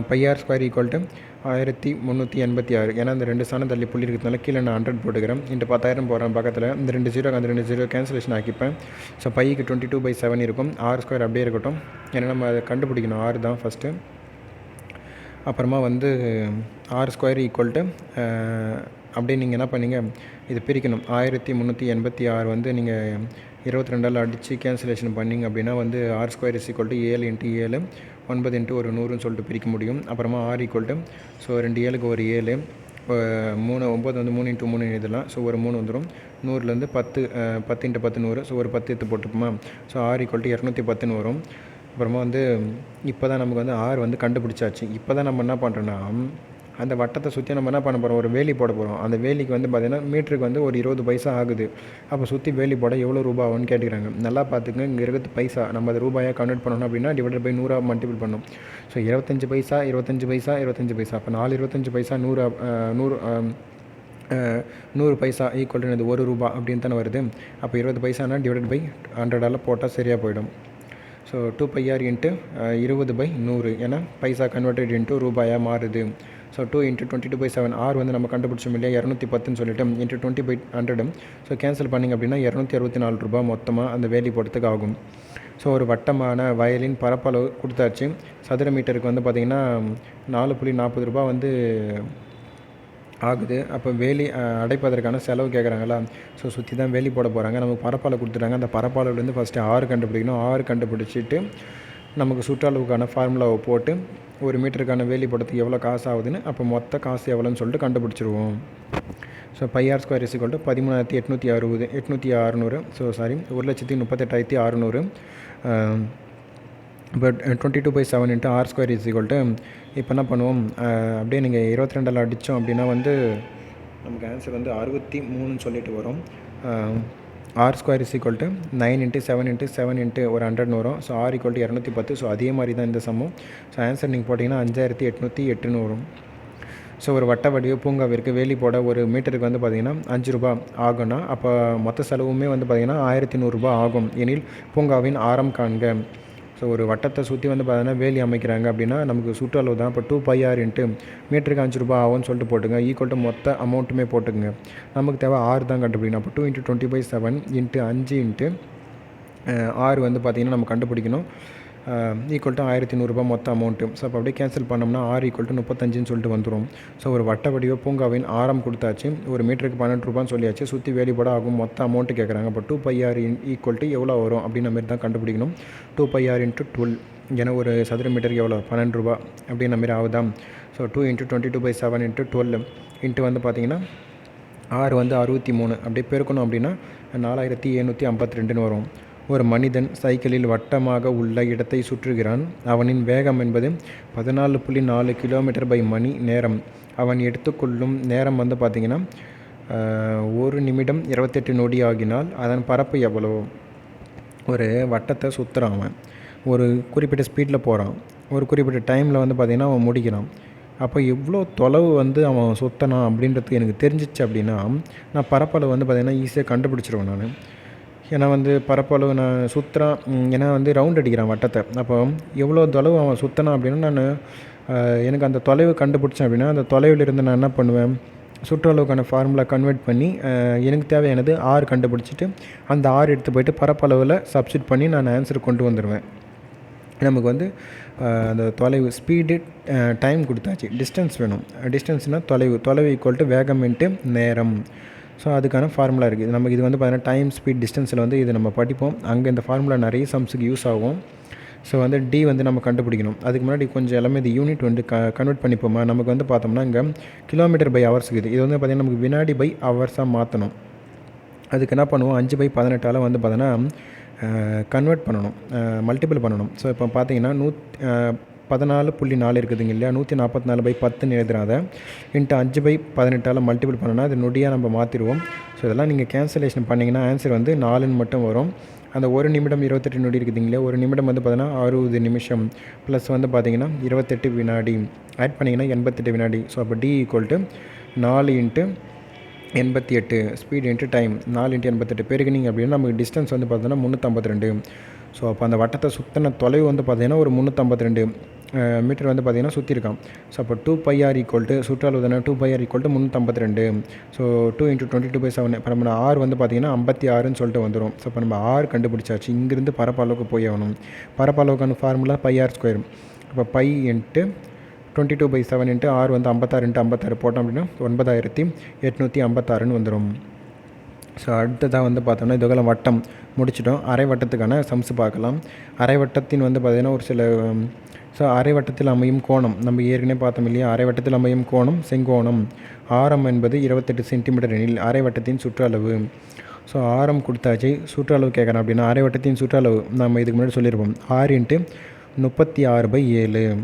πr² equal to 1386. ஏன்னா இந்த 2 ஸ்தானம் தள்ளி புள்ளி இருக்கிறதுனால கீழே நான் 100 போட்டுக்கிறேன். இந்த 10,000 போடுறேன் பக்கத்தில். இந்த 2 ஜீரோ அந்த 2 ஜீரோ கேன்சலேஷன் ஆக்கிப்பேன். ஸோ பைக்கு 22/7 இருக்கும். r² அப்படியே இருக்கட்டும். ஏன்னா நம்ம அதை கண்டுபிடிக்கணும். ஆர் தான் ஃபஸ்ட்டு. அப்புறமா வந்து r² ஈக்குவல் டு அப்படியே நீங்கள் என்ன பண்ணீங்க, இது பிரிக்கணும். 1386 வந்து நீங்கள் 22ஆல் அடித்து கேன்சலேஷன் பண்ணிங்க அப்படின்னா வந்து r² is equal to 7 into 7 9 into ஒரு 100ன்னு சொல்லிட்டு பிரிக்க முடியும். அப்புறமா ஆர் ஈக்குவல் டு ஸோ 2 7க்கு ஒரு 7 3 9 வந்து 3 இன்ட்டு 3 எழுதலாம். ஸோ ஒரு 3 வந்துடும். 100லேருந்து 10 10 இன்ட்டு 10 100. ஸோ ஒரு 10 எடுத்து போட்டுப்போமா. ஸோ ஆர் ஈக்குவல் டு 210ன்னு வரும். அப்புறமா வந்து இப்போ தான் நமக்கு வந்து ஆர் வந்து கண்டுபிடிச்சாச்சு. இப்போ தான் நம்ம என்ன பண்ணுறோன்னா அந்த வட்டத்தை சுற்றி நம்ம என்ன பண்ண போகிறோம், ஒரு வேலி போட போகிறோம். அந்த வேலிக்கு வந்து பார்த்திங்கன்னா மீட்டருக்கு வந்து ஒரு 20 பைசா ஆகுது. அப்போ சுற்றி வேலி போட எவ்வளோ ரூபா ஆகும்னு கேட்டுக்கிறாங்க. நல்லா பார்த்துங்க, இங்கே இருக்கிறது பைசா. நம்ம அது ரூபாயாக கன்வெர்ட் பண்ணணும் அப்படின்னா டிவைடட் பை 100 மல்டிபிள் பண்ணணும். ஸோ 25 பைசா 25 பைசா 25 பைசா. அப்போ 4 25 பைசா 100 பைசா ஈக்குவல் டு 1 ரூபா அப்படின்னு தானே வருது. அப்போ 20 பைசானா டிவைடட் பை 100ஆல் போட்டால் சரியாக போயிடும். ஸோ 2πr இன்ட்டு 20/100 ஏன்னா பைசா கன்வெர்டட் இன்ட்டு ரூபாயாக மாறுது. ஸோ 2 இன்ட்டு 22/7 ஆர் வந்து நம்ம கண்டுபிடிச்சோம் இல்லையா 210ன்னு சொல்லிட்டு இன்ட்டு 20/100. ஸோ கேன்சல் பண்ணிங்க அப்படின்னா 264 ரூபா மொத்தமாக அந்த வேலி போடுறதுக்கு ஆகும். ஸோ ஒரு வட்டமான வயலின் பரப்பளவு கொடுத்தாச்சு. சதுர மீட்டருக்கு வந்து பார்த்திங்கன்னா 4.40 ரூபா வந்து ஆகுது. அப்போ வேலி அடைப்பதற்கான செலவு கேட்குறாங்களா. ஸோ சுற்றி தான் வேலி போட போகிறாங்க. நமக்கு பரப்பளவு கொடுத்துட்டாங்க. அந்த பரப்பளவுலேருந்து ஃபஸ்ட்டு ஆறு கண்டுபிடிக்கணும். ஆறு கண்டுபிடிச்சிட்டு நமக்கு சுற்றளவுக்கான ஃபார்முலாவை போட்டு ஒரு மீட்டருக்கான வேலி போடுறதுக்கு எவ்வளோ காசு ஆகுதுன்னு அப்போ மொத்த காசு எவ்வளோன்னு சொல்லிட்டு கண்டுபிடிச்சிருவோம். So πr² is equal to 13,860 8,600. So sorry 1,38,600. இப்போ 22/7 into r² is equal to இப்போ என்ன பண்ணுவோம், அப்படியே நீங்கள் 22ஆல் அடித்தோம் அப்படின்னா வந்து நமக்கு ஆன்சர் வந்து 63ன்னு சொல்லிட்டு வரும். r² is equal to 9 into 7 into 7 into ஒரு 100ன்னு வரும். So r equal to 210. So அதே மாதிரி தான் இந்த சம்மும். ஸோ ஆன்சர் நீங்கள் போட்டிங்கன்னா 5,808ன்னு வரும். ஸோ ஒரு வட்ட வடிவ பூங்காவிற்கு வேலி போட ஒரு மீட்டருக்கு வந்து பார்த்திங்கன்னா 5 ரூபா ஆகும்னா அப்போ மொத்த செலவுமே வந்து பார்த்திங்கன்னா 1,100 ரூபா ஆகும். எனில் பூங்காவின் ஆரம் காண்க. ஸோ ஒரு வட்டத்தை சுற்றி வந்து பார்த்தீங்கன்னா வேலி அமைக்கிறாங்க அப்படின்னா நமக்கு சுற்றளவு தான். இப்போ 2πr இன்ட்டு மீட்டருக்கு 5 ரூபா ஆகும்னு சொல்லிட்டு போட்டுங்க. ஈக்குவல் டு மொத்த அமௌண்ட்டுமே போட்டுங்க. நமக்கு தேவை ஆறு தான் கண்டுபிடிக்கணும். அப்போ 2 இன்ட்டு 20/7 இன்ட்டு 5 இன்ட்டு ஆறு வந்து பார்த்திங்கன்னா நம்ம கண்டுபிடிக்கணும். ஈக்குவல் டு 1,100 ரூபா மொத்த அமௌண்ட்டு. ஸோ அப்போ அப்படியே கேன்சல் பண்ணோம்னா ஆர் ஈக்குவல் டு 35ன்னு சொல்லிட்டு வந்துடும். ஸோ ஒரு வட்ட வடிவ பூங்காவின் ஆரம் கொடுத்தாச்சு. ஒரு மீட்டருக்கு 12 ரூபான்னு சொல்லியாச்சு. சுற்றி வேலிப்பட ஆகும் மொத்த அமௌண்ட்டு கேட்குறாங்க. அப்போ 2πr ஈக்குவல் டு எவ்வளோ வரும் அப்படின்ற மாதிரி தான் கண்டுபிடிக்கணும். 2πr இன்ட்டு 12 ஏன்னா ஒரு சதுர மீட்டருக்கு எவ்வளோ 12 ரூபா அப்படின்ற மாதிரி ஆகுதா. ஸோ 2 இன்ட்டு 22/7 இன்ட்டு 12 இன்ட்டு வந்து பார்த்திங்கன்னா ஆறு வந்து 63 அப்படியே பெருக்கணும் அப்படின்னா 4,752ன்னு வரும். ஒரு மனிதன் சைக்கிளில் வட்டமாக உள்ள இடத்தை சுற்றுகிறான். அவனின் வேகம் என்பது 14.4 km/மணி நேரம். அவன் எடுத்துக்கொள்ளும் நேரம் வந்து பார்த்திங்கன்னா 1 நிமிடம் 28 நொடி ஆகினால் அதன் பரப்பு எவ்வளோ. ஒரு வட்டத்தை சுற்றுறான். அவன் ஒரு குறிப்பிட்ட ஸ்பீடில் போகிறான். ஒரு குறிப்பிட்ட டைமில் வந்து பார்த்திங்கன்னா அவன் முடிக்கிறான். அப்போ எவ்வளோ தொலைவு வந்து அவன் சுற்றினான் அப்படின்றது எனக்கு தெரிஞ்சிச்சு அப்படின்னா நான் பரப்பளவு வந்து பார்த்திங்கன்னா ஈஸியாக கண்டுபிடிச்சிருவேன் நான். ஏன்னா வந்து பரப்பளவு நான் சுற்றுறான். ஏன்னா வந்து ரவுண்ட் அடிக்கிறான் வட்டத்தை. அப்போ எவ்வளோ தொலைவு அவன் சுற்றினான் அப்படின்னா நான் எனக்கு அந்த தொலைவு கண்டுபிடிச்சேன் அப்படின்னா அந்த தொலைவில் இருந்து நான் என்ன பண்ணுவேன், சுற்றளவுக்கான ஃபார்முலா கன்வெர்ட் பண்ணி எனக்கு தேவையானது ஆர் கண்டுபிடிச்சிட்டு அந்த ஆர் எடுத்து போய்ட்டு பரப்பளவில் சப்ஸ்டிட் பண்ணி நான் ஆன்சர் கொண்டு வந்துடுவேன். நமக்கு வந்து அந்த தொலைவு ஸ்பீடு டைம் கொடுத்தாச்சு, டிஸ்டன்ஸ் வேணும். டிஸ்டன்ஸ்னால் தொலைவு ஈக்குவல் டு வேகம் இன்ட்டு நேரம். ஸோ அதுக்கான ஃபார்முலா இருக்குது. நமக்கு இது வந்து பார்த்தீங்கன்னா டைம் ஸ்பீட் டிஸ்டன்ஸில் வந்து இது நம்ம படிப்போம். அங்கே இந்த ஃபார்முலா நிறைய சம்ஸுக்கு யூஸ் ஆகும். ஸோ வந்து டி வந்து நம்ம கண்டுபிடிக்கணும். அதுக்கு முன்னாடி கொஞ்சம் எல்லாமே இது யூனிட் வந்து கன்வெர்ட் பண்ணிப்போமா. நமக்கு வந்து பார்த்தோம்னா இங்கே கிலோமீட்டர் பை ஹவர்ஸ் இருக்குது. இது வந்து பார்த்திங்கன்னா நமக்கு வினாடி பை ஹவர்ஸாக மாற்றணும். அதுக்கு என்ன பண்ணுவோம், 5/18 வந்து பார்த்தோன்னா கன்வெர்ட் பண்ணணும், மல்டிபிள் பண்ணணும். ஸோ இப்போ பார்த்தீங்கன்னா 14.4 இருக்குதுங்க இல்லையா, 144/10 எழுதுறாத இன்ட்டு 5/18 மல்டிபிள் பண்ணோன்னா அது நொடியாக நம்ம மாற்றிடுவோம். ஸோ இதெல்லாம் நீங்கள் கேன்சலேஷன் பண்ணிங்கன்னா ஆன்சர் வந்து 4ன்னு மட்டும் வரும். அந்த 1 நிமிடம் 28 நொடி இருக்குதுங்களே, 1 நிமிடம் வந்து பார்த்தீங்கன்னா 60 நிமிஷம் ப்ளஸ் வந்து பார்த்தீங்கன்னா 28 வினாடி ஆட் பண்ணிங்கன்னா 88 வினாடி. ஸோ அப்போ T equal to 4 × 88 speed into time. 4 × 88 பெருகினிங்க அப்படின்னா நமக்கு டிஸ்டன்ஸ் வந்து பார்த்தோன்னா 352. ஸோ அப்போ அந்த வட்டத்தை சுற்றின தொலைவு வந்து பார்த்திங்கன்னா ஒரு 352 மீட்டர் வந்து பார்த்திங்கன்னா சுற்றிருக்கான். ஸோ அப்போ 2πr ஈக்குவல் டு சுற்றளவு தானே, 2πr ஈக்குவல் டு 352. ஸோ 2 × 22/7. இப்போ நம்ம ஆர் வந்து பார்த்திங்கன்னா 56ன்னு சொல்லிட்டு வந்துடும். ஸோ இப்போ நம்ம ஆர் கண்டுபிடிச்சாச்சு. இங்கேருந்து பரப்பளவுக்கு போய் ஆகணும். பரப்பளவுக்கான ஃபார்முலா πr². இப்போ π × 22/7 × ஆர் வந்து 56 × 56 போட்டோம் அப்படின்னா 9856ன்னு வந்துடும். ஸோ அடுத்ததாக வந்து பார்த்தோம்னா இதுக்கெல்லாம் வட்டம் முடிச்சிட்டோம். அரை வட்டத்துக்கான சம்ஸ் பார்க்கலாம். அரை வட்டத்தின் வந்து பார்த்திங்கன்னா ஒரு சில அரை வட்டத்தில் அமையும் கோணம் நம்ம ஏற்கனவே பார்த்தோம் இல்லையா. அரை வட்டத்தில் அமையும் கோணம் செங்கோணம். ஆரம் என்பது 28 சென்டிமீட்டர் எனில் அரை வட்டத்தின் சுற்றளவு. ஸோ ஆரம் கொடுத்தாச்சு, சுற்றளவு கேட்குறேன் அப்படின்னா அரை வட்டத்தின் சுற்றளவு நம்ம இதுக்கு முன்னாடி சொல்லியிருப்போம் 6 × 36/7.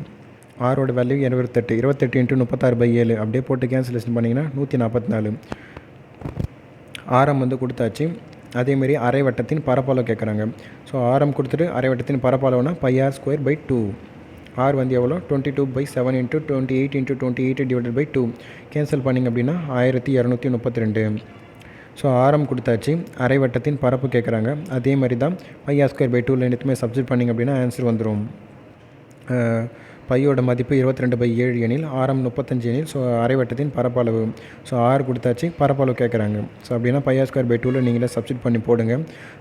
ஆரோட வேல்யூ 28 × 36/7 அப்படியே போட்டு கேன்சலேஷன் பண்ணிங்கன்னா 144. ஆரம் வந்து கொடுத்தாச்சு. அதேமாரி அரை வட்டத்தின் பரப்பளவு கேட்குறாங்க. ஸோ ஆரம் கொடுத்துட்டு அரை வட்டத்தின் பரப்பளவுனா πr²/2. ஆர் வந்து எவ்வளோ 22/7 × 28 × 28 / 2 கேன்சல் பண்ணிங்க அப்படின்னா 1232. ஸோ ஆரம் கொடுத்தாச்சு, அரை வட்டத்தின் பரப்பு கேட்குறாங்க. அதே மாதிரி தான் πr²/2 ரெண்டுத்துமே சப்ஸ்டிட் பண்ணிங்க அப்படின்னா ஆன்சர் வந்துடும். பையோட மதிப்பு 22/7 எனில் ஆரம் 35 எனில் ஸோ அரை வட்டத்தின் பரப்பளவு. ஸோ ஆர் கொடுத்தாச்சு, பரப்பளவு கேட்குறாங்க. ஸோ அப்படின்னா πr²/2 நீங்களே சப்ஸ்டிட் பண்ணி போடுங்க.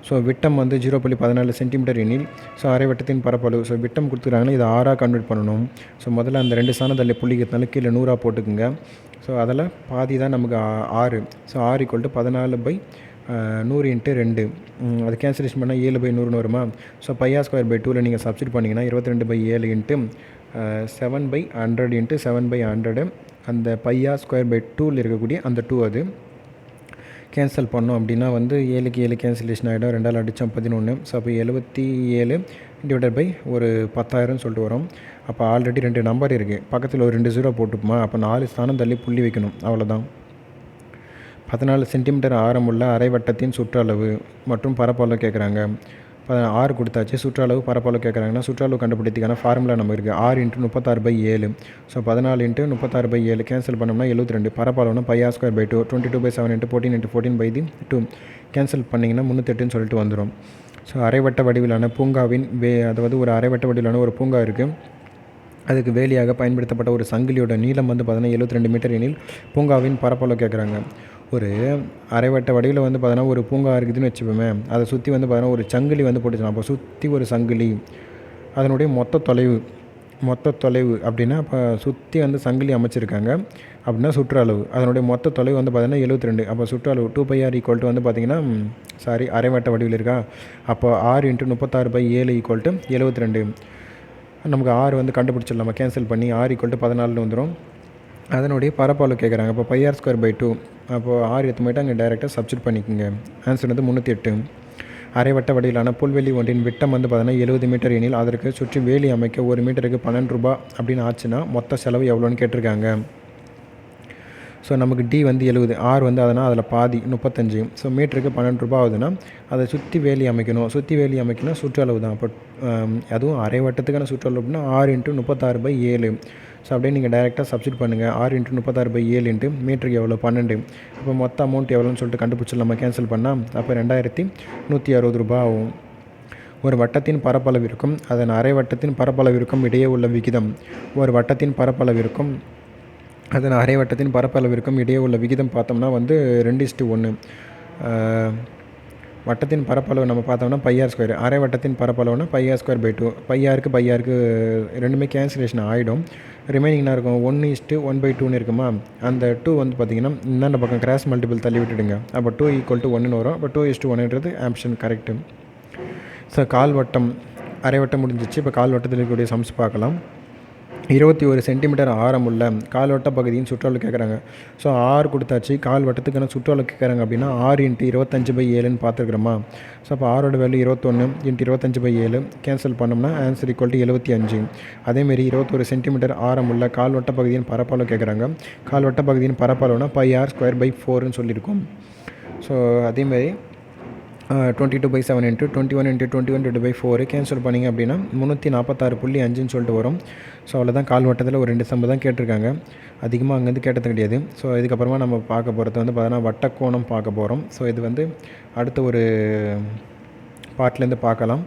ஸோ விட்டம் வந்து 0.14 சென்டிமீட்டர் எனில் ஸோ அரை வட்டத்தின் பரப்பளவு. ஸோ விட்டம் கொடுத்துக்கிறாங்கன்னா இது ஆறாக கன்வெர்ட் பண்ணணும். ஸோ முதல்ல அந்த 2 சாணத்தில் புள்ளிக்கிறதுனால கீழே 100 போட்டுக்குங்க. ஸோ அதில் பாதி தான் நமக்கு 6. So R = 14/100 × 2. அது கேன்சலேஷன் பண்ணால் 7/100ன்னு வருமா. ஸோ πr²/2 நீங்கள் சப்ஸ்டிட் பண்ணிங்கன்னா 22/7 × 7/100 × 7/100. அந்த πr²/2 இருக்கக்கூடிய அந்த 2 அது கேன்சல் பண்ணோம் அப்படின்னா வந்து 7க்கு 7 கேன்சலேஷன் ஆகிடும். 2ஆல் அடித்தா 11. ஸோ அப்போ 77 / 10,000 சொல்லிட்டு வரும். அப்போ ஆல்ரெடி 2 நம்பர் இருக்குது, பக்கத்தில் ஒரு 2 0 போட்டுப்போமா. அப்போ 4 ஸ்தானம் தள்ளி புள்ளி வைக்கணும், அவ்வளோதான். 14 சென்டிமீட்டர் ஆரமுள்ள அரை வட்டத்தின் சுற்றளவு மற்றும் பரப்பளவு கேட்குறாங்க. 6 கொடுத்தாச்சு, சுற்றளவு பரப்பளவு கேட்குறாங்கன்னா சுற்றளவு கண்டுபிடிக்கிறதுக்கான ஃபார்முலா நம்ம இருக்குது 6 × 36/7. ஸோ 14 × 36/7 கேன்சல் பண்ணோம்னா 72. பரப்பளவுனா πr²/2 22/7 × 14 × 14/2 கேன்சல் பண்ணிங்கன்னா 308ன்னு சொல்லிட்டு வந்துடும். ஸோ அரைவட்ட வடிவிலான பூங்காவின் அதாவது ஒரு அரைவட்ட வடிவிலான ஒரு பூங்கா இருக்குது. அதுக்கு வேலியாக பயன்படுத்தப்பட்ட ஒரு சங்கிலியோட நீளம் வந்து பார்த்தீங்கன்னா 72 மீட்டர் எனில் பூங்காவின் பரப்பளவு கேட்குறாங்க. ஒரு அரைவட்ட வடிவில் வந்து பார்த்தீங்கன்னா ஒரு பூங்கா இருக்குதுன்னு வச்சுப்போமே, அதை சுற்றி வந்து பார்த்தீங்கன்னா ஒரு சங்கிலி வந்து போட்டுக்கலாம். அப்போ சுற்றி ஒரு சங்கிலி, அதனுடைய மொத்த தொலைவு அப்படின்னா இப்போ சுற்றி வந்து சங்கிலி அமைச்சிருக்காங்க அப்படின்னா சுற்றளவு. அதனுடைய மொத்த தொலைவு வந்து பார்த்திங்கன்னா 72. அப்போ சுற்றளவு 2πr = வந்து பார்த்திங்கன்னா அரைவட்ட வடிவில் இருக்கா. அப்போ 6 × 36/7 = 72. நமக்கு 6 வந்து கண்டுபிடிச்சிடலாமா கேன்சல் பண்ணி. R = 14 வந்துடும். அதனுடைய பரப்பளவு கேட்குறாங்க. அப்போ πr²/2. அப்போது 6 எடுத்து அங்கே டைரெக்டாக சப்ஸ்டிட் பண்ணிக்கோங்க. ஆன்சர் வந்து 308. அரைவட்ட வடிவிலான புல்வெளி ஒன்றின் விட்டம் வந்து பார்த்தீங்கன்னா 70 மீட்டர் எனில் அதற்கு சுற்றி வேலி அமைக்க 1 மீட்டருக்கு 12 ரூபாய் அப்படின்னு ஆச்சுன்னா மொத்த செலவு எவ்வளோன்னு கேட்டிருக்காங்க. ஸோ நமக்கு டி வந்து 70, ஆர் வந்து அதனால் அதில் பாதி 35. ஸோ மீட்டருக்கு 12 ரூபா ஆகுதுன்னா அதை சுற்றி வேலி அமைக்கணும். சுற்றி வேலி அமைக்கணும் சுற்றளவு தான். அப்போ அதுவும் அரை வட்டத்துக்கான சுற்றளவு அப்படின்னா 6 × 36/7. ஸோ அப்படியே நீங்கள் டைரெக்டாக சப்ஸ்டிட் பண்ணுங்கள். 6 × 36/7 மீட்டருக்கு எவ்வளோ 12. அப்போ மொத்த அமௌண்ட் எவ்வளோன்னு சொல்லிட்டு கண்டுபிடிச்சிடலாமா கேன்சல் பண்ணால். அப்போ 2160 ரூபா ஆகும். ஒரு வட்டத்தின் பரப்பளவிற்கும் அதன் அரை வட்டத்தின் பரப்பளவிற்கும் இடையே உள்ள விகிதம். ஒரு வட்டத்தின் பரப்பளவிற்கும் அதன் அரை வட்டத்தின் பரப்பளவிற்கும் இடையே உள்ள விகிதம் பார்த்தோம்னா வந்து 2:1. வட்டத்தின் பரப்பளவு நம்ம பார்த்தோம்னா πr². அரை வட்டத்தின் பரப்பளவுனா πr²/2. பையாருக்கு ரெண்டுமே கேன்சலேஷன் ஆகிடும். ரிமைனிங் என்ன இருக்கும், 1:1/2 இருக்குமா. அந்த 2 வந்து பார்த்திங்கன்னா இந்தாண்ட பக்கம் கிராஸ் மல்டிபிள் தள்ளி விட்டுடுங்க. அப்போ 2 = 1ன்னு வரும். அப்போ 2:1ன்றது ஆப்ஷன் கரெக்டு. ஸோ கால் வட்டம் அரை வட்டம் முடிஞ்சிச்சு. இப்போ கால் வட்டத்தில் இருக்கக்கூடிய சம்ஸ் பார்க்கலாம். 21 சென்டிமீட்டர் ஆரமுள்ள கால்வட்ட பகுதியின் சுற்றளவு கேட்குறாங்க. ஸோ ஆர் கொடுத்தாச்சு. கால் வட்டத்துக்கான சுற்றளவு கேட்குறாங்க அப்படின்னா 6 × 25/7ன்னு பார்த்துருக்குறோமா. ஸோ அப்போ ஆரோட வேல்யூ 21 × 25/7 கேன்சல் பண்ணோம்னா ஆன்சர் = 75. அதேமாரி 21 சென்டிமீட்டர் ஆரமுள்ள கால்வட்ட பகுதியின் பரப்பளவு கேட்குறாங்க. கால்வட்ட பகுதியின் பரப்பளவுனா πr²/4ன்னு சொல்லியிருக்கோம். ஸோ அதேமாரி 22/7 × 21 × 21/4 கேன்சல் பண்ணிங்க அப்படின்னா 346.5ன்னு சொல்லிட்டு வரும். ஸோ அவ்வளோதான். கால் வட்டத்தில் ஒரு 2 சம்பு தான் கேட்டிருக்காங்க. அதிகமாக அங்கேருந்து கேட்டது கிடையாது. ஸோ இதுக்கப்புறமா நம்ம பார்க்க போகிறது வந்து பார்த்தோன்னா வட்டக்கோணம் பார்க்க போகிறோம். ஸோ இது வந்து அடுத்த ஒரு பார்ட்லேருந்து பார்க்கலாம்.